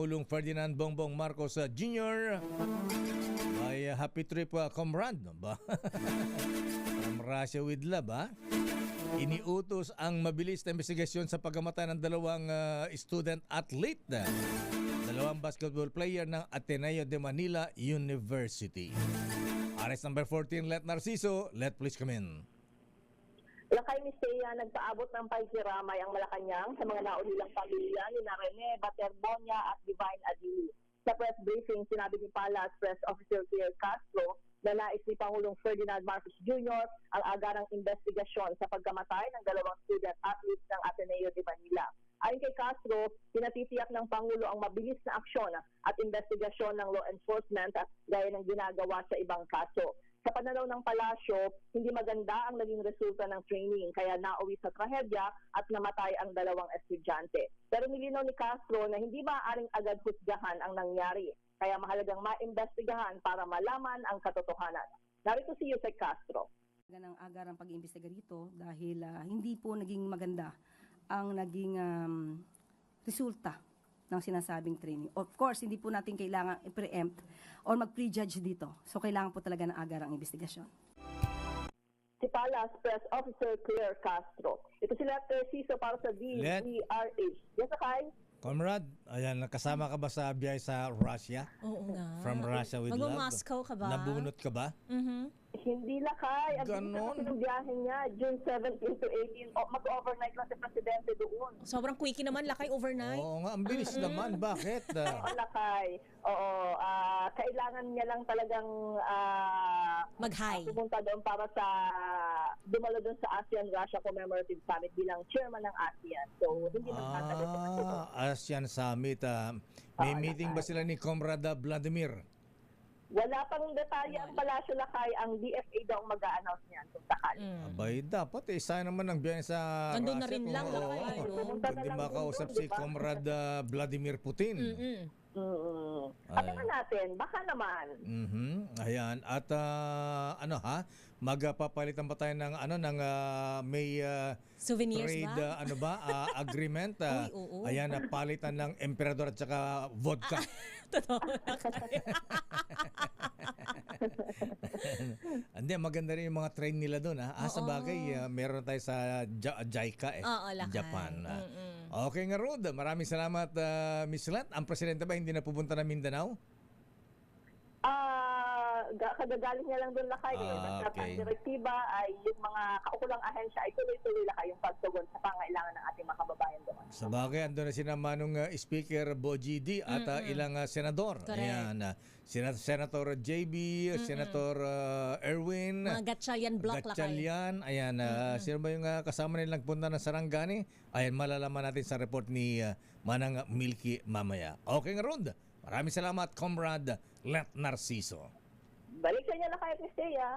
Pangulong Ferdinand Bongbong Marcos Jr. Ay happy trip, comrade. Ba? From Russia with love, ha? Iniutos ang mabilis na investigasyon sa pagkamatay ng dalawang student athlete, dalawang basketball player ng Ateneo de Manila University. Arrest number 14, Let Narciso. Let please come in. Lakay ni Seiya, nagpaabot ng pakikiramay ang Malacanang sa mga naulilang pamilya ni Rene Baterbonia at Divine Adili. Sa press briefing, sinabi ni Palace Press Officer Pierre Castro na nais ni Pangulong Ferdinand Marcos Jr. ang agarang investigasyon sa pagkamatay ng dalawang student athletes ng Ateneo de Manila. Ayon kay Castro, pinatitiyak ng Pangulo ang mabilis na aksyon at investigasyon ng law enforcement at gaya ng ginagawa sa ibang kaso. Sa pananaw ng palasyo, hindi maganda ang naging resulta ng training kaya nauwi sa trahedya at namatay ang dalawang estudyante. Pero nilinaw ni Castro na hindi maaaring agad husgahan ang nangyari, kaya mahalagang maimbestigahan para malaman ang katotohanan. Narito si Yusek Castro. Ng agarang pag-iimbestiga rito dahil hindi po naging maganda ang naging resulta ng sinasabing training. Of course, hindi po natin kailangan i-preempt or mag-prejudge dito. So, kailangan po talaga ng agarang investigasyon. Si Palace Press Officer Claire Castro. Ito si Let Narciso para sa DZRH. Yes, Akay? Comrade, ayan, nakasama ka ba sa biyahe sa Russia? Oo nga. From Russia with love? Mag-Moscow ka ba? Nabunot ka ba? Hindi Lakay. Ang Ganon. bilis na kasi ng biyahe niya, June 17 to 18. Mag-overnight lang si Presidente doon. Sobrang quickie naman, lakay overnight. Oo nga, ang bilis naman. Bakit? Oo, Lakay. Oo, kailangan niya lang talagang Mag-high. pumunta doon para sa dumalo doon sa ASEAN-Russia Commemorative Summit bilang chairman ng ASEAN. So, hindi magtatagal si Presidente. ASEAN Summit. May meeting ba sila ni Comrade Vladimir? Wala pang detalye ang palasyo, Lakay. Ang DFA daw mag-a-announce niyan kung sakali. Abay, dapat sana naman ang biyahe sa Nandun na Russia rin kung- lang, oo, Lakay, no? Pumunta na Kundi lang makausap doon, si di ba? Comrade Vladimir Putin. Abangan natin, baka naman. Ayan, at magpapalitan pa tayo ng may Souvenirs trade ba? agreement. Uy, oo. Ayan, palitan ng emperador at saka vodka. Totoo, lakay. Hindi, maganda rin yung mga train nila doon. Sa bagay, meron tayo sa JICA Oo, lakay. Japan. Okay nga, Rod. Maraming salamat, Miss Lat. Ang presidente ba hindi na pupunta ng Mindanao? Kagagaling niya lang doon, Lakay. Okay. Ang direktiba ay yung mga kaukulang ahensya ay tuloy-tuloy, Lakay, yung pagtugon sa pangailangan ng ating mga kababayan doon. Sa bagay, andun na sina Manong Speaker Boji D at ilang senador. Correct. Ayan, Senator JB, Senator Erwin, Mga Gatchalian block, lakay. Gatchalian. Ayan, sino ba yung kasama nilang punta ng Sarangani? Ayan, malalaman natin sa report ni Manang Milky mamaya. Okay nga, Rod. Maraming salamat, Comrade Let Narciso. Balik sa inyo, Lakay, at Miss Thea.